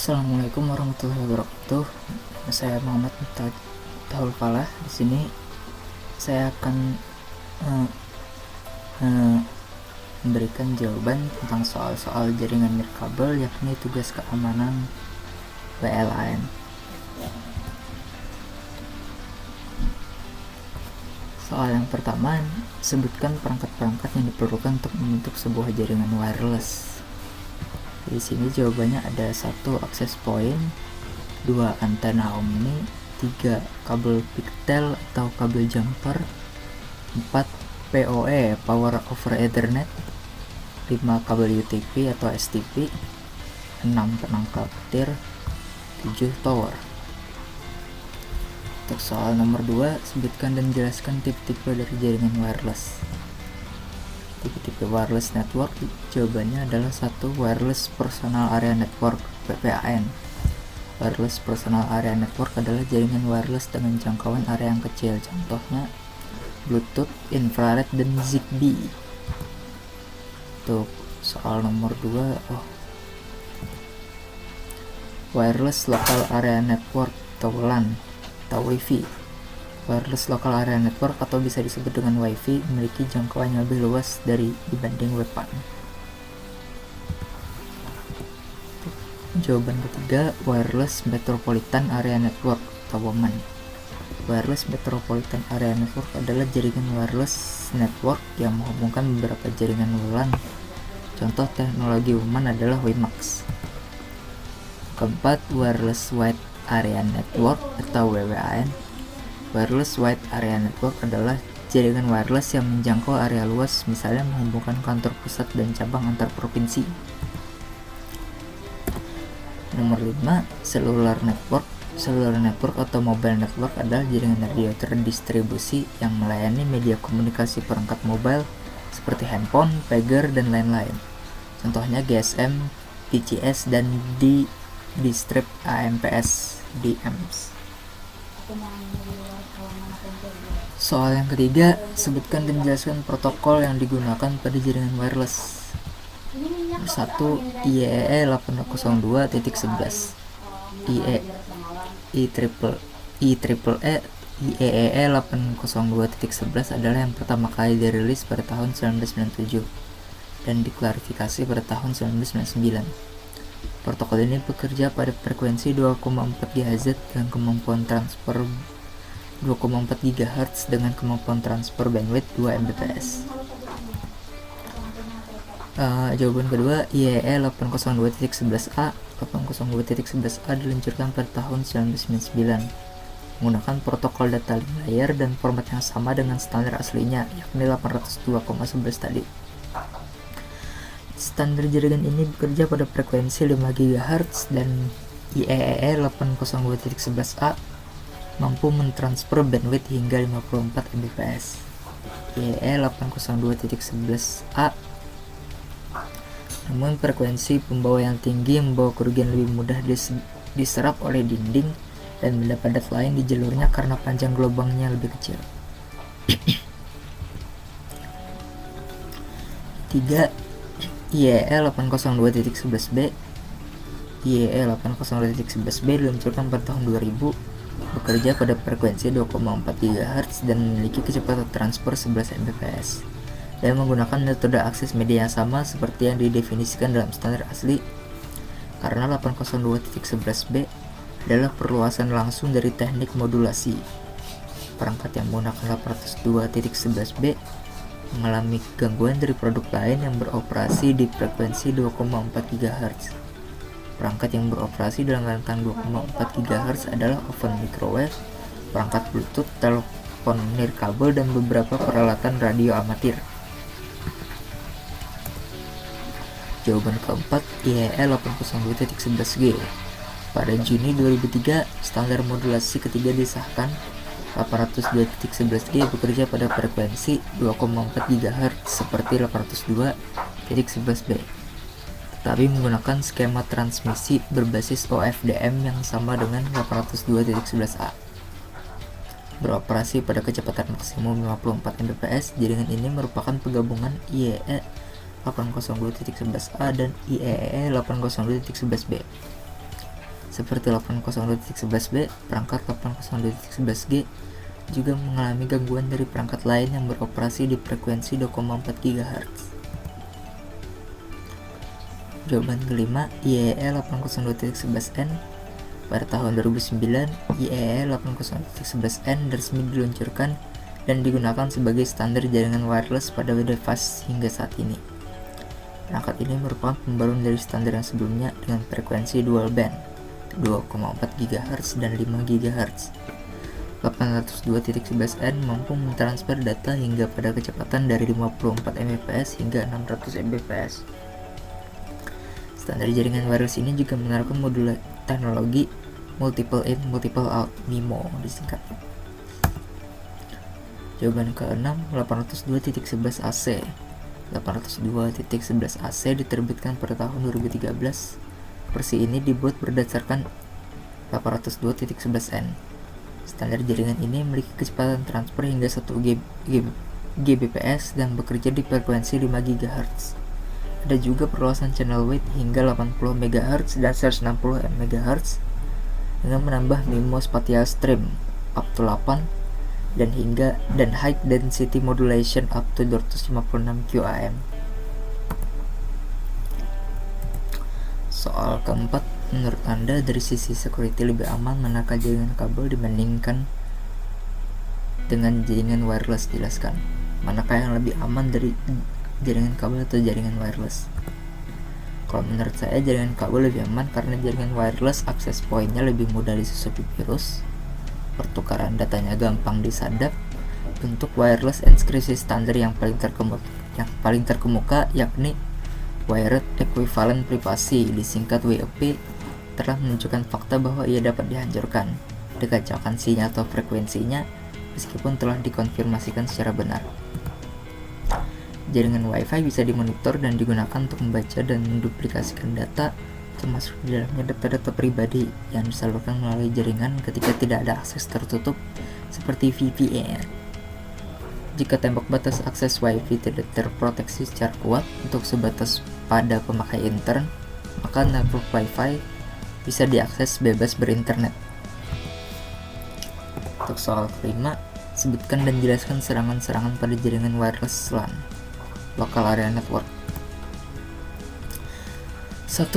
Assalamualaikum warahmatullahi wabarakatuh. Saya Muhammad Miftahul Falah. Di sini saya akan eh, eh, memberikan jawaban tentang soal-soal jaringan nirkabel, yakni tugas keamanan WLAN. Soal yang pertama, sebutkan perangkat-perangkat yang diperlukan untuk membentuk sebuah jaringan wireless. Di sini jawabannya ada 1 access point, 2 antena omni, 3 kabel pigtail atau kabel jumper, 4 PoE power over ethernet, 5 kabel UTP atau STP, 6 penangkap petir, 7 tower. Untuk soal nomor 2, sebutkan dan jelaskan tipe-tipe dari jaringan wireless. Tipe-tipe wireless network, jawabannya adalah 1 wireless personal area network (PPAN). Wireless personal area network adalah jaringan wireless dengan jangkauan area yang kecil, contohnya Bluetooth, infrared, dan Zigbee. Untuk soal nomor 2, wireless local area network atau LAN atau Wi-Fi. Wireless local area network atau bisa disebut dengan Wi-Fi memiliki jangkauan yang lebih luas dibanding WPAN. Jawaban ketiga, wireless metropolitan area network atau WMAN. Wireless metropolitan area network adalah jaringan wireless network yang menghubungkan beberapa jaringan WLAN. Contoh teknologi WMAN adalah WiMAX. Keempat, wireless wide area network atau WWAN. Wireless wide area network adalah jaringan wireless yang menjangkau area luas, misalnya menghubungkan kantor pusat dan cabang antar provinsi. Nomor 5, cellular network. Cellular network atau mobile network adalah jaringan radio terdistribusi yang melayani media komunikasi perangkat mobile seperti handphone, pager, dan lain-lain. Contohnya GSM, PCS, dan D-Strip AMPS, DMs. Soal yang ketiga, sebutkan dan jelaskan protokol yang digunakan pada jaringan wireless. 1. IEEE 802.11. IEEE 802.11 adalah yang pertama kali dirilis pada tahun 1997 dan diklarifikasi pada tahun 1999. Protokol ini bekerja pada frekuensi 2,4 GHz dengan kemampuan transfer 2,4 GHz dengan kemampuan transfer bandwidth 2 Mbps. Jawaban kedua, IEEE 802.11a. 802.11a diluncurkan pada tahun 1999 menggunakan protokol data link layer dan format yang sama dengan standar aslinya, yakni 802,11 tadi. Standar jaringan ini bekerja pada frekuensi 5 GHz dan IEEE 802.11a mampu mentransfer bandwidth hingga 54 Mbps. IEEE 802.11a namun frekuensi pembawa yang tinggi membawa kerugian lebih mudah diserap oleh dinding dan benda padat lain di jalurnya karena panjang gelombangnya lebih kecil. 3. IEEE 802.11b. IEEE 802.11b diluncurkan pada tahun 2000, bekerja pada frekuensi 2,4 GHz dan memiliki kecepatan transfer 11 Mbps dan menggunakan metode akses media yang sama seperti yang didefinisikan dalam standar asli, karena 802.11b adalah perluasan langsung dari teknik modulasi. Perangkat yang menggunakan 802.11b mengalami gangguan dari produk lain yang beroperasi di frekuensi 2,4 GHz. Perangkat yang beroperasi dalam rentang 2,4 GHz adalah oven microwave, perangkat Bluetooth, telepon nirkabel, dan beberapa peralatan radio amatir. Jawaban keempat, IEEE 802.11g. Pada Juni 2003, standar modulasi ketiga disahkan. 802.11g bekerja pada frekuensi 2,4 GHz seperti 802.11b, tetapi menggunakan skema transmisi berbasis OFDM yang sama dengan 802.11a. Beroperasi pada kecepatan maksimum 54 Mbps, jaringan ini merupakan penggabungan IEEE 802.11a dan IEEE 802.11b. seperti 802.11b, perangkat 802.11g juga mengalami gangguan dari perangkat lain yang beroperasi di frekuensi 2,4 GHz. Jawaban kelima, IEEE 802.11n. Pada tahun 2009, IEEE 802.11n resmi diluncurkan dan digunakan sebagai standar jaringan wireless pada device hingga saat ini. Perangkat ini merupakan pembaruan dari standar yang sebelumnya dengan frekuensi dual band 2,4 GHz dan 5 GHz. 802.11n mampu mentransfer data hingga pada kecepatan dari 54 Mbps hingga 600 Mbps. Standar jaringan wireless ini juga menerapkan modul teknologi Multiple In, Multiple Out (MIMO) disingkatnya. Jawaban ke-6, 802.11ac. 802.11ac diterbitkan pada tahun 2013. Versi ini dibuat berdasarkan 802.11n. Standar jaringan ini memiliki kecepatan transfer hingga 1 Gbps dan bekerja di frekuensi 5 GHz. Ada juga perluasan channel width hingga 80 MHz dan 160 MHz dengan menambah MIMO spatial stream up to 8 dan high density modulation up to 256 QAM. Soal keempat, menurut Anda dari sisi security lebih aman manakah jaringan kabel dibandingkan dengan jaringan wireless? Jelaskan. Manakah yang lebih aman dari jaringan kabel atau jaringan wireless? Kalau menurut saya jaringan kabel lebih aman karena jaringan wireless akses poinnya lebih mudah disusupi virus, pertukaran datanya gampang disadap. Untuk wireless enkripsi standar yang paling terkemuka yakni Wired Equivalent Privacy disingkat WEP telah menunjukkan fakta bahwa ia dapat dihancurkan, dikacaukan sinyal atau frekuensinya meskipun telah dikonfirmasikan secara benar. Jaringan Wi-Fi bisa dimonitor dan digunakan untuk membaca dan menduplikasikan data, termasuk di dalamnya data-data pribadi yang disalurkan melalui jaringan ketika tidak ada akses tertutup seperti VPN. Jika tembok batas akses Wi-Fi tidak terproteksi secara kuat untuk sebatas pada pemakai intern, maka network Wi-Fi bisa diakses bebas berinternet. Untuk soal kelima, sebutkan dan jelaskan serangan-serangan pada jaringan wireless LAN (Local Area Network). 1.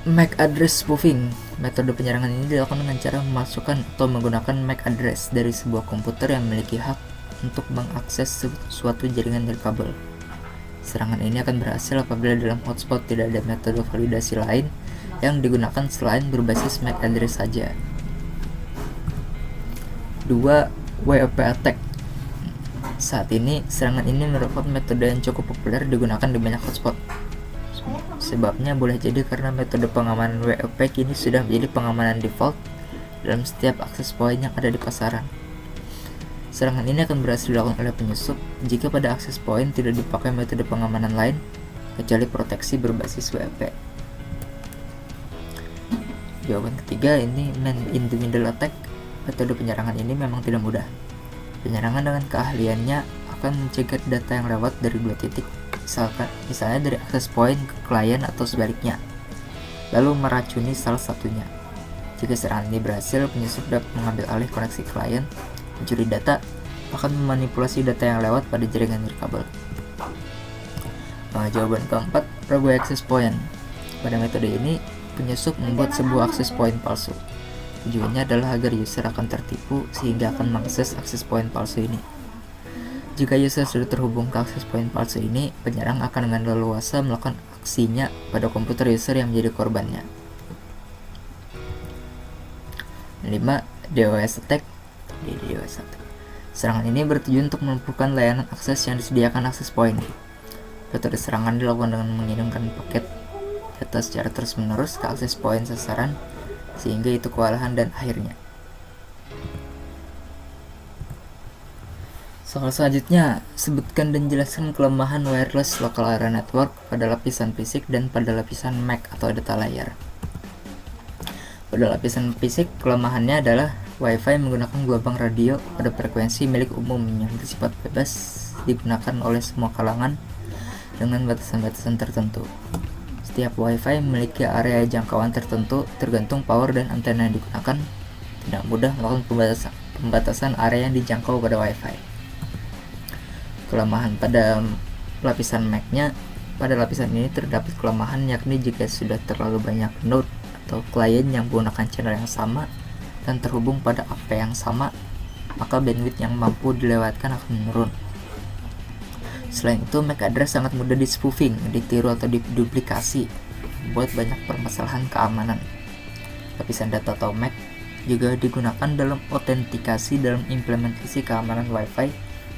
MAC address spoofing. Metode penyerangan ini dilakukan dengan cara memasukkan atau menggunakan MAC address dari sebuah komputer yang memiliki hak untuk mengakses suatu jaringan nirkabel. Serangan ini akan berhasil apabila dalam hotspot tidak ada metode validasi lain yang digunakan selain berbasis MAC address saja. 2. WEP attack. Saat ini, serangan ini merupakan metode yang cukup populer digunakan di banyak hotspot. Sebabnya boleh jadi karena metode pengamanan WEP kini sudah menjadi pengamanan default dalam setiap akses point yang ada di pasaran. Serangan ini akan berhasil dilakukan oleh penyusup jika pada akses point tidak dipakai metode pengamanan lain kecuali proteksi berbasis WEP. Jawaban ketiga, ini man in the middle attack. Metode penyerangan ini memang tidak mudah. Penyerangan dengan keahliannya akan mencegat data yang lewat dari dua titik, misalnya dari akses point ke klien atau sebaliknya, lalu meracuni salah satunya. Jika serangan ini berhasil, penyusup dapat mengambil alih koneksi klien, mencuri data, bahkan memanipulasi data yang lewat pada jaringan nirkabel. Jawaban keempat, robo access point. Pada metode ini, penyusup membuat sebuah akses point palsu. Tujuannya adalah agar user akan tertipu sehingga akan mengakses akses point palsu ini. Jika user sudah terhubung ke akses point palsu ini, penyerang akan dengan leluasa melakukan aksinya pada komputer user yang menjadi korbannya. 5. DOS attack. Serangan ini bertujuan untuk melumpuhkan layanan akses yang disediakan akses point. Metode serangan dilakukan dengan mengirimkan paket data secara terus-menerus ke akses point sasaran sehingga itu kewalahan dan akhirnya. Soal selanjutnya, sebutkan dan jelaskan kelemahan wireless local area network pada lapisan fisik dan pada lapisan MAC atau data layer. Pada lapisan fisik, kelemahannya adalah Wi-Fi menggunakan gelombang radio pada frekuensi milik umum yang bersifat bebas digunakan oleh semua kalangan dengan batasan-batasan tertentu. Setiap WiFi memiliki area jangkauan tertentu tergantung power dan antena yang digunakan. Tidak mudah melakukan pembatasan area yang dijangkau pada WiFi. Kelemahan pada lapisan MAC-nya. Pada lapisan ini terdapat kelemahan, yakni jika sudah terlalu banyak node atau klien yang menggunakan channel yang sama dan terhubung pada AP yang sama, maka bandwidth yang mampu dilewatkan akan menurun. Selain itu, MAC address sangat mudah di spoofing, ditiru atau diduplikasi, membuat banyak permasalahan keamanan. Lapisan data atau MAC juga digunakan dalam autentikasi dalam implementasi keamanan Wi-Fi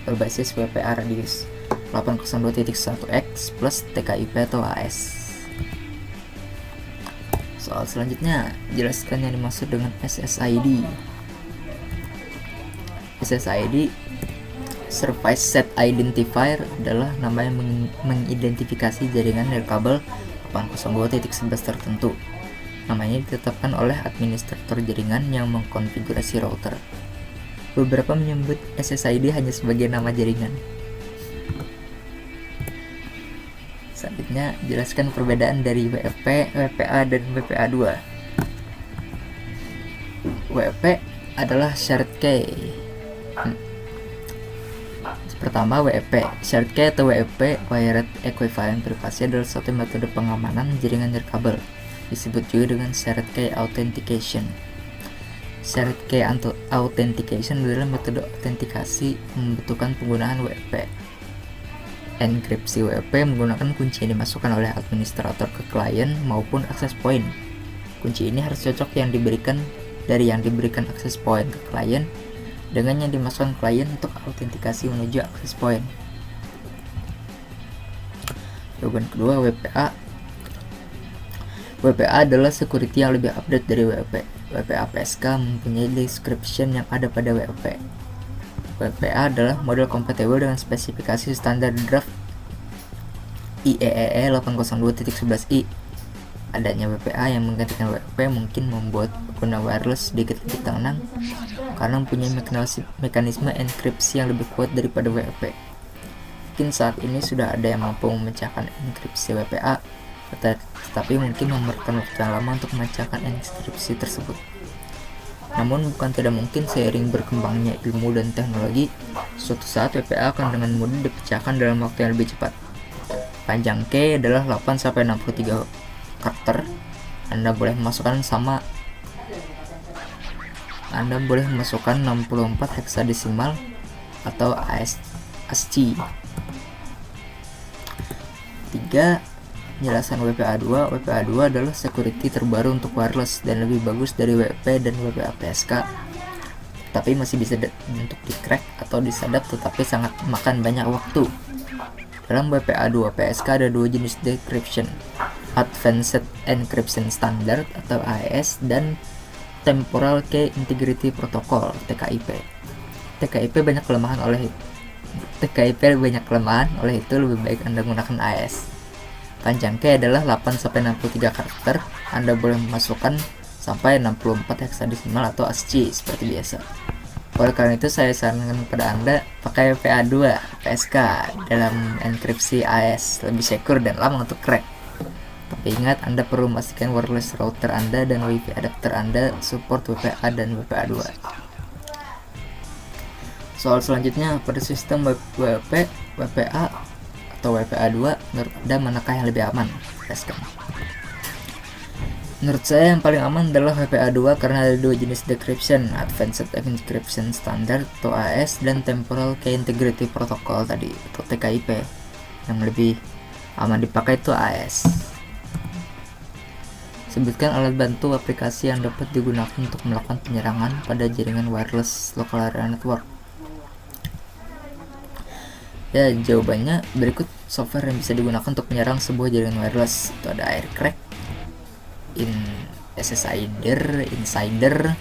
berbasis WPA radius 802.1x plus TKIP atau AS. Soal selanjutnya, jelaskan yang dimaksud dengan SSID. SSID, Service Set Identifier, adalah nama yang mengidentifikasi jaringan nirkabel 802.11 tertentu. Namanya ditetapkan oleh administrator jaringan yang mengkonfigurasi router. Beberapa menyebut SSID hanya sebagai nama jaringan. Selanjutnya, jelaskan perbedaan dari WFP, WPA, dan WPA2. WFP adalah shared key. Pertama, WFP. Shared key atau WFP, Wired Equivalent Privacy, adalah suatu metode pengamanan jaringan nirkabel. Disebut juga dengan shared key authentication. Shared key authentication adalah metode autentikasi membutuhkan penggunaan WFP. Enkripsi WFP menggunakan kunci yang dimasukkan oleh administrator ke klien maupun access point. Kunci ini harus cocok yang diberikan access point ke klien dengan yang dimasukkan klien untuk autentikasi menuju access point. Jawaban kedua, WPA. WPA adalah security yang lebih update dari WFP. WPA PSK mempunyai description yang ada pada WFP. WPA adalah model kompatibel dengan spesifikasi standar draft IEEE 802.11i. Adanya WPA yang menggantikan WFP mungkin membuat pengguna wireless sedikit lebih tenang karena mempunyai mekanisme enkripsi yang lebih kuat daripada WFP. Mungkin saat ini sudah ada yang mampu memecahkan enkripsi WPA, tetapi mungkin memerlukan waktu yang lama untuk memecahkan enkripsi tersebut. Namun bukan tidak mungkin seiring berkembangnya ilmu dan teknologi, suatu saat WPA akan dengan mudah dipecahkan dalam waktu yang lebih cepat. Panjang key adalah 8-63 karakter. Anda boleh memasukkan 64 heksadesimal atau ASCII. 3. Penjelasan WPA2. WPA2 adalah security terbaru untuk wireless dan lebih bagus dari WFP dan WPA PSK, tapi masih bisa untuk di-crack atau disadap, tetapi sangat makan banyak waktu. Dalam WPA2 PSK ada dua jenis decryption, Advanced Encryption Standard atau AES dan Temporal Key Integrity Protocol (TKIP). TKIP banyak kelemahan, oleh itu lebih baik Anda menggunakan AES. Panjang key adalah 8-63 karakter. Anda boleh memasukkan sampai 64 heksadesimal atau ASCII seperti biasa. Oleh karena itu, saya sarankan kepada Anda pakai WPA2 PSK dalam enkripsi AES, lebih secure dan lama untuk crack. Tapi ingat, Anda perlu memastikan wireless router Anda dan WiFi adapter Anda support WPA dan WPA2. Soal selanjutnya, pada sistem WP, WPA atau WPA2, menurut Anda manakah yang lebih aman? Menurut saya yang paling aman adalah WPA2 karena ada dua jenis decryption, Advanced Encryption Standard atau AES dan Temporal Key Integrity Protocol tadi atau TKIP. Yang lebih aman dipakai itu AES. Sebutkan alat bantu aplikasi yang dapat digunakan untuk melakukan penyerangan pada jaringan wireless local area network. Ya, jawabannya berikut software yang bisa digunakan untuk menyerang sebuah jaringan wireless. Itu ada Aircrack, Insider,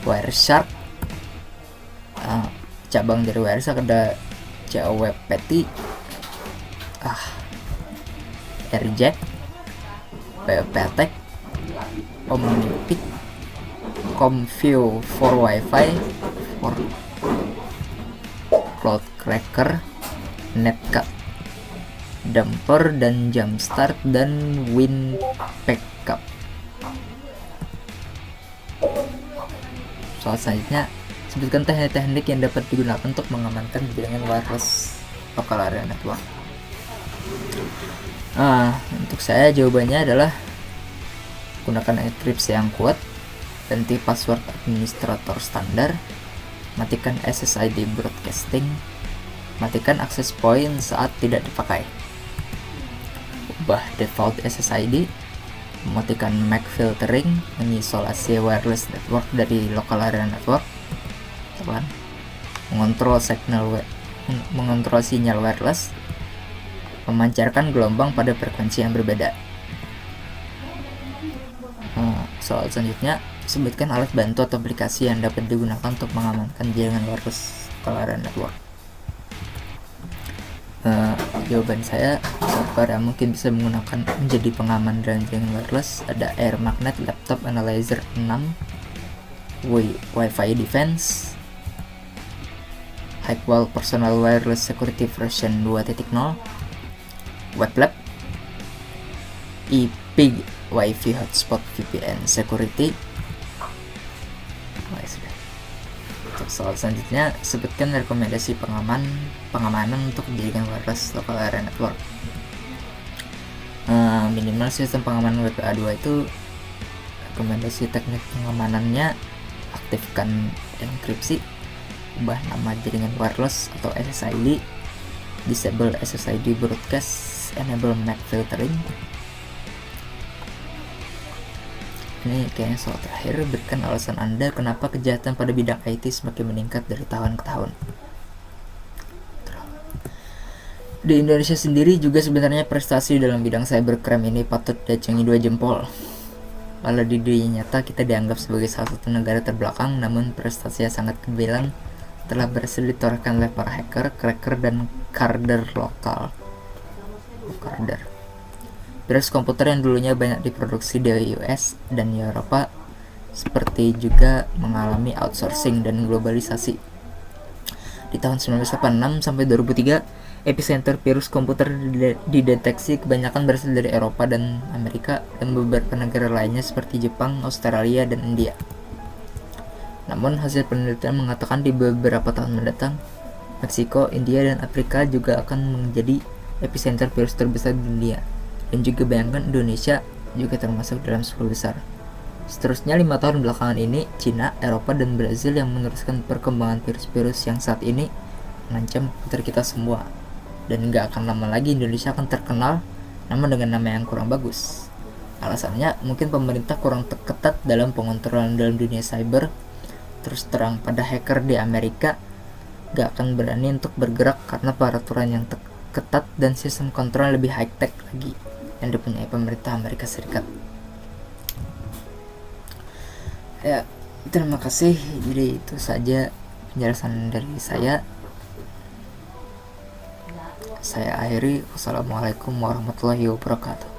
Wireshark. Cabang dari Wireshark ada COWPT, Airjack, PPTech, Omnipic, ComView for Wi-Fi, Cloudcracker, Netcat. damper dan jumpstart, dan wind backup. Soal selanjutnya, sebutkan teknik-teknik yang dapat digunakan untuk mengamankan jaringan wireless local area network. Untuk saya jawabannya adalah gunakan enkripsi yang kuat, ganti password administrator standar, matikan SSID broadcasting, matikan access point saat tidak dipakai, ubah default SSID, mematikan MAC filtering, mengisolasi wireless network dari local area network, mengontrol sinyal wireless, memancarkan gelombang pada frekuensi yang berbeda. Soal selanjutnya, sebutkan alat bantu atau aplikasi yang dapat digunakan untuk mengamankan jaringan wireless local area network. Jawaban saya, software yang mungkin bisa menggunakan menjadi pengaman dalam jaringan wireless ada Air Magnet Laptop Analyzer 6, Wi-Fi Defense, Hikvial Personal Wireless Security version 2.0, WebLab, ePIG Wi-Fi Hotspot VPN Security. Soal selanjutnya, sebutkan rekomendasi pengamanan untuk jaringan wireless local area network. Minimal sistem pengamanan WPA2 itu rekomendasi teknik pengamanannya: aktifkan enkripsi, ubah nama jaringan wireless atau SSID, disable SSID broadcast, enable MAC filtering. Ini kayaknya soal terakhir, berikan alasan Anda kenapa kejahatan pada bidang IT semakin meningkat dari tahun ke tahun. Di Indonesia sendiri juga sebenarnya prestasi dalam bidang cybercrime ini patut diacungi 2 jempol. Walau di dunia nyata kita dianggap sebagai salah satu negara terbelakang, namun prestasinya sangat gemilang telah berhasil ditorehkan oleh para hacker, cracker, dan karder lokal. Virus komputer yang dulunya banyak diproduksi di US dan Eropa seperti juga mengalami outsourcing dan globalisasi. Di tahun 1986 sampai 2003, epicenter virus komputer dideteksi kebanyakan berasal dari Eropa dan Amerika dan beberapa negara lainnya seperti Jepang, Australia, dan India. Namun hasil penelitian mengatakan di beberapa tahun mendatang, Meksiko, India, dan Afrika juga akan menjadi epicenter virus terbesar di dunia. Dan juga bayangkan Indonesia juga termasuk dalam 10 besar. Seterusnya 5 tahun belakangan ini, Cina, Eropa, dan Brazil yang meneruskan perkembangan virus-virus yang saat ini mengancam komputer kita semua. Dan gak akan lama lagi Indonesia akan terkenal, namun dengan nama yang kurang bagus. Alasannya mungkin pemerintah kurang ketat dalam pengontrolan dalam dunia cyber. Terus terang, pada hacker di Amerika gak akan berani untuk bergerak karena peraturan yang ketat dan sistem kontrol lebih high-tech lagi yang dipunyai pemerintah Amerika Serikat. Ya, terima kasih. Jadi itu saja penjelasan dari saya. Saya akhiri. Wassalamualaikum warahmatullahi wabarakatuh.